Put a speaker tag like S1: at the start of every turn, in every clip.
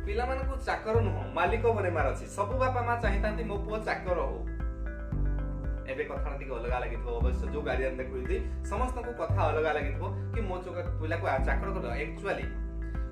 S1: पिला मानकु चाकर नुह मालिक बनेमार अछि सब बापा मां चाहितांती मो पुओ चाकर हो एबे कथा टिके अलगा लागिथो अवश्य जो गार्डियन देखुइती समस्त को कथा अलगा लागिथो कि मो जो पिला को चाकर कर एक्चुअली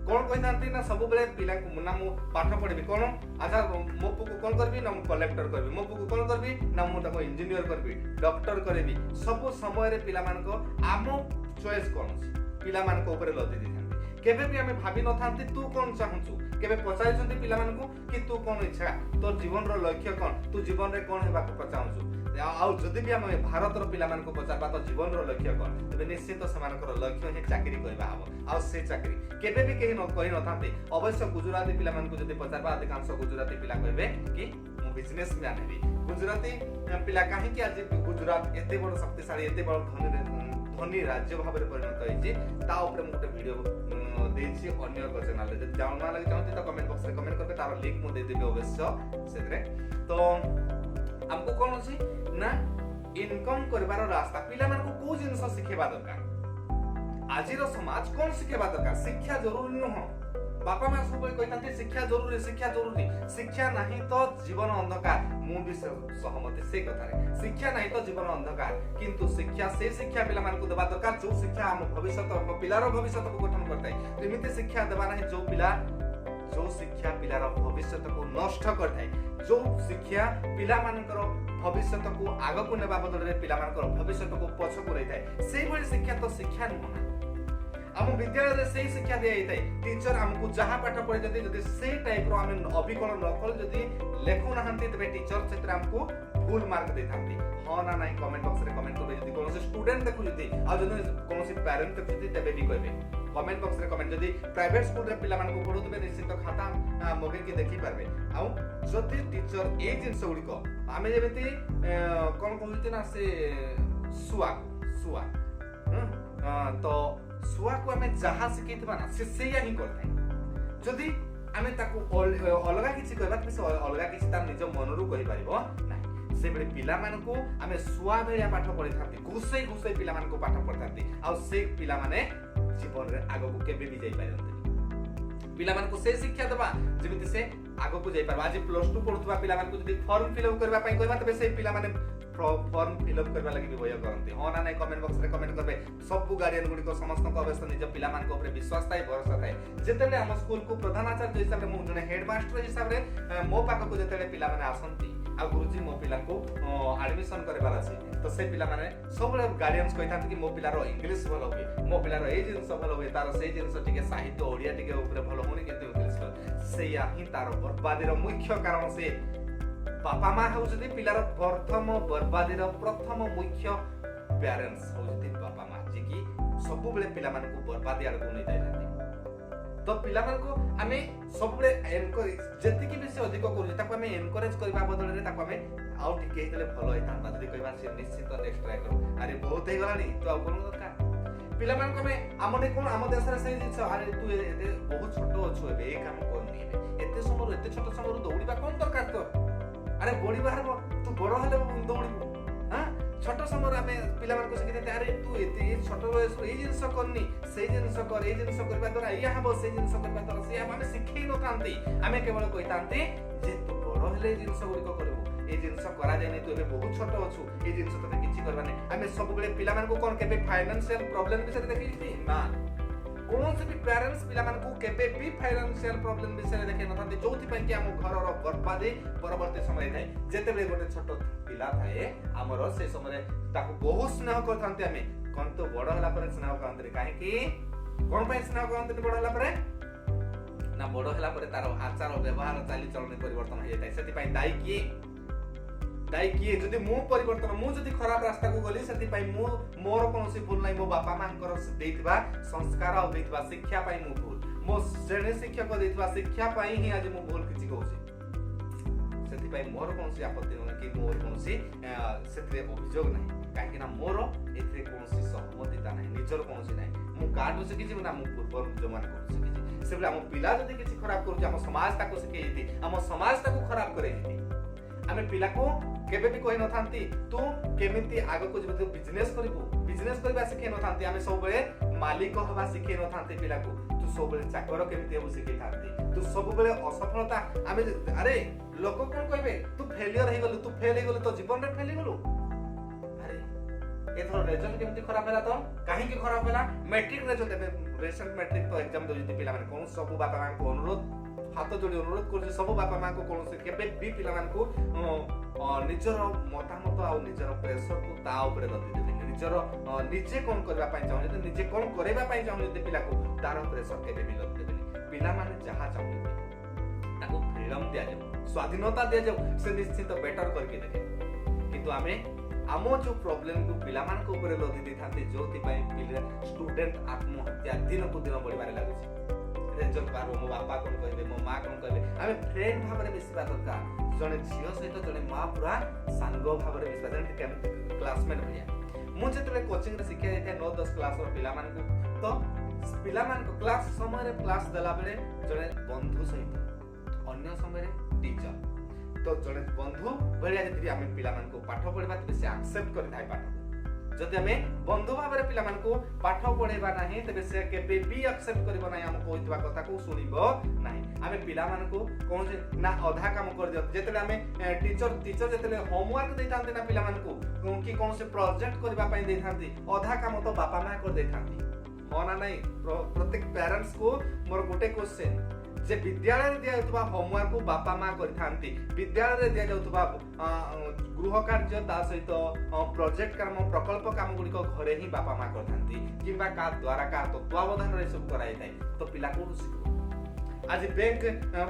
S1: कोन कहितांती ना सब बेले पिला को ना मो पाठ पढबी कोन अच्छा मो पुओ को कोन करबी ना मो कलेक्टर करबी मो पुओ को कोन करबी ना मो ताको इंजीनियर करबी डॉक्टर करबी सब समय रे पिला मान को आमो चॉइस कोन अछि पिला मान को ऊपर लदी दिथांती केबे भी हमें भाबी न थांती तू कोन चाहंचु केबे पचाइछंती पिला मान को कि तू कोन इच्छा तोर जीवन रो लक्ष्य कोन तू जीवन रे कोन हेबा को चाहंचु आउ जदि भी हम भारत रो पिला मान को पचारबा तो जीवन रो लक्ष्य कोन तबे निश्चित समानकर लक्ष्य हे चाकरी करबा हबो आउ से चाकरी केबे भी केहि न कहि न थांती अवश्य गुजराती पिला मान को जदि पचारबा अधिकांश गुजराती पिला कहबे कि मु बिजनेसमैन हेबी गुजराती पिला काहे कि आज गुजरात एते बड़ शक्तिशाली एते बड़ धनी राज्य भाबरे परिणत होइछि ता ऊपर मु गोटे वीडियो देछि अन्य एक चैनल रे जदि जाउना लागि चाहते तो कमेंट बॉक्स रे कमेंट करबे तार लिंक मु दे देबे अवश्य सेतरे तो हमको कोन अछि ना इनकम करबार रास्ता पिला मान को को जिंस सिखेबा दरकार आजिर समाज कोन सिखेबा दरकार शिक्षा जरूरी न हो बापा मां सब कहतांती शिक्षा जरूरी शिक्षा नहीं तो जीवन अंधकार मु भी सहमति से कथा रे शिक्षा नहीं तो जीवन अंधकार किंतु शिक्षा से शिक्षा पिला मान को देबा दरकार जो शिक्षा हम भविष्य पिलार भविष्य को गठन करताय एमिति शिक्षा देबा नहीं जो पिला जो शिक्षा पिलार भविष्य को नष्ट करताय जो शिक्षा पिला मानकर भविष्य को आग को नेबा बदल रे पिला मानकर भविष्य को पछ को रहिताय सेही भली शिक्षा तो शिक्षा नहीं हम विद्यालय रे सही शिक्षा दिया जाय टीचर हमको जहां पाठ पढे जदी से टाइप रो हम अभिकल नकल जदी लेखु नहंती तबे टीचर क्षेत्र हमको फुल मार्क देथांती हां ना नहीं कमेंट बॉक्स रे कमेंट करबे जदी कोनो स्टूडेंट देखु जदी आ जदी कोनो पेरेंट देखु जदी तबे भी कहबे कमेंट बॉक्स रे कमेंट जदी प्राइवेट स्कूल रे पिला मान को पढुतबे निश्चित खाता मगे के देखि पारबे आ जदी टीचर ए जिंस गुडी को आमे जेमिति कोन कहउती ना से सुआ तो सुआ को हमें जहां सिखैतबा ना से सेया ही करथाय जदी हमें ताको अलगा किछि कहबा त से अलगा किछि तार निज मनरु कहि परिबो नाही से बेले पिला मान को हमें सुआ भेया पाठ पढि थांती घुसै पिला मान को पाठ पढतांती आ से पिला माने जीवन रे आगो को केबे भी जाई पारंती पिला मान को से शिक्षा देबा जेमिति से आगो को जाई पारबा आज प्लस 2 पढुतबा पिला मान को जदी फॉर्म फिलअप करबा पई कहबा तबे से पिला माने फॉर्म फिलअप करबा लागि भी भय करंती हां ना नै कमेंट बॉक्स रे कमेंट करबे सब गार्डियन गुडी को समस्त को अवश्य निज पिला मान को ऊपर विश्वास थाए भरोसा थाए जेतेले हम स्कूल को प्रधानाचार्य हिसाब रे मु जने हेडमास्टर हिसाब रे मो पाक को जेतेले पिला माने आसंती आ गुरुजी मो पिला को एडमिशन करबार अछि तो से पिला माने सब गार्डियंस कहितांती कि मो पिला रो इंग्लिश भलो होई मो पिला रो ए जिंस भलो होई तार से जिंस टिके साहित्य ओडिया टिके ऊपर भलो होनी किंतु इंग्लिश से या ही तार बर्बादी रो मुख्य कारण से बापा मां होउछथि पिलार प्रथम बर्बादीर प्रथम मुख्य पेरेंट्स होउछथि बापा मां जे कि सब बेले पिला मान को बर्बादी आड़ को नै जायथि तो पिला मान को हमें सब बेले एनकरेज जति कि बेसी अधिक करू ताको हमें एनकरेज करबा बदल रे ताको हमें आउ टिके हेतले भलो होइता जदि कहबा से निश्चित नेक्स्ट ट्राई करू अरे बहुत हे गलानी तो आ कोन दरकार पिला मान को हमें आमने कोन आम देश रे सही दिस अरे तू एते बहुत छोटो अछु एबे ए काम करनी एते समर एते छोटो समर दौड़ीबा कोन दरकार तो अरे बॉडी बाहर तू बड़ हेले दौड़िबो हां छोट समय हमें पिला मान को सिखिते अरे तू एते छोट बयस ए जिंस करनी से जिंस कर ए जिंस करबा द्वारा या हबो से जिंस करबा द्वारा से हम सिखै न कांती हमें केवल कहितांती जे तू बड़ हेले जिंस गुडी को करबो ए जिंस करा जाय नै तू एबे बहुत छोट अछु ए जिंस तते किछि करबा नै हमें सब बेले पिला मान को कोन केबे फाइनेंशियल प्रॉब्लम विषय देखिछि ना कौन से भी पेरेंट्स पिला मान को केबे भी फाइनेंशियल प्रॉब्लम विषय देखे न थाते जोथि पय कि हम घर रो बर्बादी परवर्ती समय थाए जेते बेले गोटे छोट पिला थाए हमर से समय ताको बहुत स्नेह करथांते हमें कोन तो बड़ होला पर स्नेह करथांते काहे कि कोन पय स्नेह करथांते बड़ होला पर ना बड़ होला पर तार आचार व्यवहार चाली चलन परिवर्तन हो जाय सेति पय दाई किए जदि मु परिवर्तन मु जदि खराब रास्ता को गली सेति पय मु मोर कोनसी भूल नै मो बापा मानकर देइतबा संस्कार आ देइतबा शिक्षा पय मु भूल मो श्रेणी शिक्षक देइतबा शिक्षा पय ही आज मु भूल किछि कहउछि सेति पय मोर कोनसी आपत्ति नै कि मोर कोनसी सेति अभियोग नै काहे ना मोर एथे कोनसी सहमतिता नै निजर कोनसी नै मु काटु से किछि ना मु पूर्व जमान करू से किछि सेबला हम पिला जदि किछि खराब करू हम समाज ताको सिखैति हम समाज ताको खराब करै दिति हमें पिला को केबे भी कहि नथांती तू केमिति आगो को जब बिजनेस करिवो बिजनेस करबा सिखे नथांती आमे सब बेले मालिक हवा सिखे नथांती पिला को तू सब बेले चाकर केमिति हेबो सिखे थांती तू सब बेले असफलता आमे अरे लोक कोन कहबे तू फेलियर हे गलु तू फेल हे गलु तो जीवन रे फेल हे गलु अरे एथरो रिजल्ट केमिति खराब हैला तो काहे के खराब हैला मैट्रिक रिजल्ट एबे रिसेंट मैट्रिक तो एग्जाम दोजि पिला माने कोन सब बापा मान को अनुरोध हाथ जोड़ी अनुरोध कर सब बापा माँ को कौन से केबे भी पिला मान को निजर मतामत आ निजर प्रेशर को ता ऊपर लदी देबे निजर निजे कोन करबा पई चाहू जे निजे कोन करेबा पई चाहू जे पिला को तार प्रेशर केबे भी लदी देबे पिला माने जहा चाहू ताको फ्रीडम दिया जाऊ स्वाधीनता दिया जाऊ से निश्चित बेटर करके देखे किंतु आमे आमो जो प्रॉब्लम को पिला मान को ऊपर लदी देथाते जोति पई पिला स्टूडेंट आत्महत्या दिन को दिन बढ़िबारे लागुची रिजल्ट बारो मो बापा कोन कहबे मो मां कोन कहबे आमे फ्रेंड भाबरे मिसबा दरकार जने झियो सहित जने मां पूरा सांगो भाबरे मिसबा जने केम क्लासमेट भलिया मु जेतले कोचिंग रे शिक्षा देथे 9 10 क्लास रो पिला मान को तो पिला मान को क्लास समय रे क्लास देला बेले जने बंधु सहित अन्य समय रे टीचर तो जने बंधु भलिया जति आमे पिला मान को पाठ पढिबा तबे से एक्सेप्ट करि थाई पाठ जदि आमे बंधु भाबरे पिला मान को पाठ पढेबा नाही तबे से केबे भी एक्सेप्ट करबो नाही हम कोइतबा कथा को सुनिबो नाही आमे पिला मान को कोन जे ना आधा काम कर दियो जेतले आमे टीचर जेतले होमवर्क देतांते ना पिला मान को कि कोन से प्रोजेक्ट करबा पई देतांती आधा काम तो बापा मां कर देतांती हो ना नहीं प्रत्येक पेरेंट्स को मोर गोटे क्वेश्चन जे विद्यालय रे दिया जाउतबा होमवर्क को बापा मां करथांती विद्यालय रे दिया जाउतबा गृह कार्य ता सहित प्रोजेक्ट काम प्रकल्प काम गुडी को घरे ही बापा मां करथांती किबा का द्वारा का तत्वावधान रे सब कराई थाई तो पिला को सिखो आज बैंक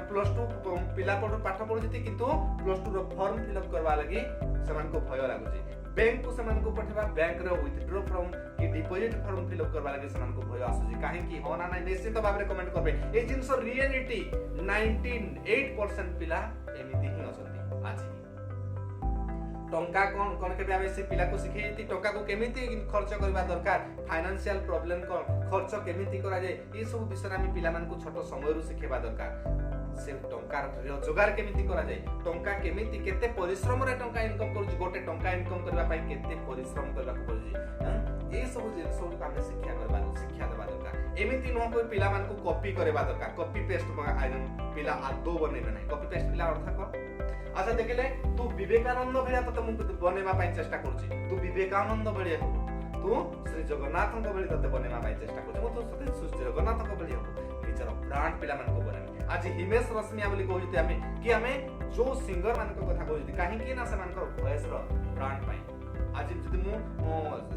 S1: प्लस 2 पिला पढ पाठ पढुती किंतु प्लस 2 रो फॉर्म फिल अप करबा लागि समान को भय लागुची बैंक को समान को पठेबा बैंक रे विथड्रॉ फ्रॉम कि डिपॉजिट फॉर्म फिल अप करबा लागि समान को भय आसुची काहे कि हो ना निश्चित भाबरे कमेंट करबे ए जिंस रियलिटी 98% पिला एमिति ही असंती आज टंका कोन के आमे से पिला को सिखेती टंका को केमिति खर्च करबा दरकार फाइनेंशियल प्रॉब्लम को खर्च केमिति करा जाय ई सब विषय आमे पिला मान को छोट समय रु सिखेबा दरकार से टंका रोजगार केमिति करा जाय टंका केमिति केते परिश्रम रे टंका इनकम करू गोटे टंका इनकम करबा पई केते परिश्रम करबा पड़ुजी ए सब जे सब आमे शिक्षा देबा दरकार एमिति न कोई पिला मान को कॉपी करबा दरकार कॉपी पेस्ट पिला आदो बनेबे नै कॉपी पेस्ट पिला अर्थ को अच्छा देखले तू विवेकानंद भलिया तते मु बनेबा पई चेष्टा करछि तू विवेकानंद भलिया हो तू श्री जगन्नाथ को भली तते बनेबा पई चेष्टा करछि मु तो सते श्री जगन्नाथ को भलिया हो निजर प्राण पिला मान को बने आज हिमेश रश्मिया बोली कहते आमे कि आमे जो सिंगर मान को कथा कहते काहे कि ना से मान को वॉइस रो प्राण पाई आज जदि मु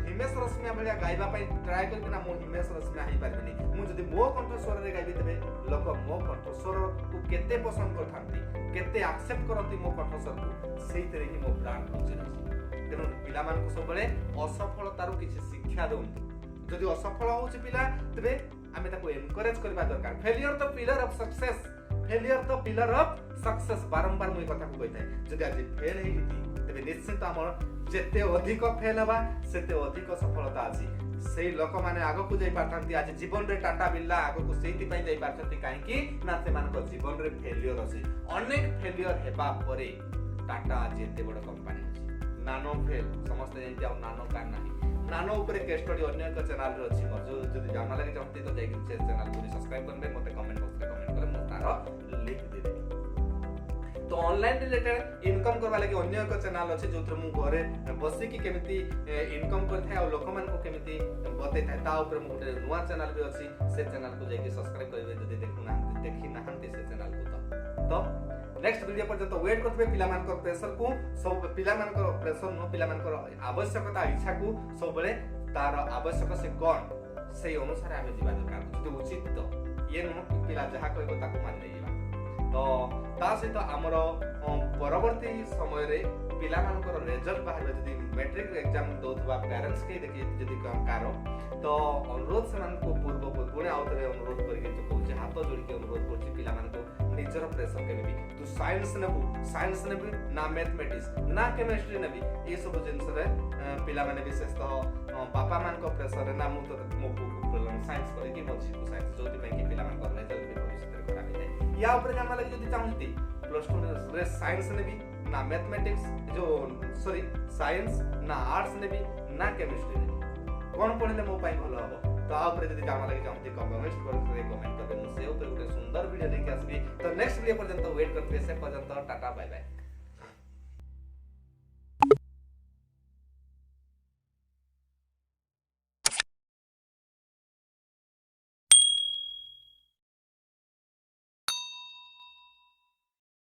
S1: हिमेश रश्मिया भलिया गाइबा पई ट्राई करबी ना मु हिमेश रश्मिया ही पारबेनी मु जदि मो कंठ स्वर रे गाइबी तबे लोक मो कंठ स्वर को केते पसंद करथांती केते एक्सेप्ट करथि मो कंठ स्वर को सेही तरे ही मो प्राण पहुंची रहछि तेनु पिला मान को सबले असफलतारो किछि शिक्षा दोंती जदि असफल होउछि पिला तबे आमे ताको एनकरेज करबा दरकार फेलियर तो पिलर ऑफ सक्सेस फेलियर तो पिलर ऑफ सक्सेस बारंबार मुई कथा को कहथाय जदि आज फेल हेइति तबे निश्चित हमर जेते अधिक फेल हबा सेते अधिक सफलता अछि सेही लोक माने आगो को जाई पारथांती आज जीवन रे टाटा बिल्ला आगो को सेही पई जाई पारथांती काहे कि ना से मान को जीवन रे फेलियर अछि अनेक फेलियर हेबा परे टाटा आज एते बड़ कंपनी अछि नानो फेल समस्त जेंति आ नानो का नाही नानो ऊपर केस स्टडी अन्य एक चैनल रे अछि मो जो जदि जानना लागि चाहते तो जाई से चैनल को सब्सक्राइब करबे मते कमेंट बॉक्स रे कमेंट करे मो तार लिंक दे दे तो ऑनलाइन रिलेटेड इनकम करबा लागि अन्य एक चैनल अछि जोथरे मु घरे बसी की केमिति इनकम करथाय आ लोक मान को केमिति बते थाय ता ऊपर मु गोटे नुवा चैनल भी अछि से चैनल को जाई के सब्सक्राइब करबे जदि देखि नाहंती से चैनल को तो नेक्स्ट वीडियो पर्यंत वेट करबे पिला मान को प्रेशर को सब पिला मान को प्रेशर न पिला मान को आवश्यकता इच्छा को सब बेले तार आवश्यक से कोन से अनुसार आमे जीवा दरकार जदि उचित तो ये न पिला जहा कहबो ताको मान नै जीवा तो ता सहित हमर परवर्ती समय रे पिला मान को रिजल्ट बाहर जदि मैट्रिक एग्जाम दोथबा पेरेंट्स के देखि जदि कारो तो अनुरोध समान को पूर्व पुणे आउतरे अनुरोध करके तो कहूँ हाथ जोड़ी के अनुरोध करछि पिला मान को निजर प्रेशर के भी तू साइंस नेबू ना मैथमेटिक्स ना केमिस्ट्री नेबी ये सब जिंस रे पिला माने विशेषतः बापा मान को प्रेशर रे ना मु तो मो साइंस करे कि मो को साइंस जोति में कि पिला मान को रिजल्ट भी भविष्य रे खराब हे या ऊपर जानवा लागि जदि चाहूती प्लस 2 रे साइंस नेबी ना मैथमेटिक्स जो सॉरी साइंस ना आर्ट्स नेबी ना केमिस्ट्री नेबी कोन पढले मो पाई भलो हबो तो आ ऊपर जदी जाना लागि चाहते कमेंट करबे मु से ऊपर गोटे सुंदर वीडियो लेके आसबी तो नेक्स्ट वीडियो पर्यंत वेट करबे से पर्यंत टाटा बाय बाय।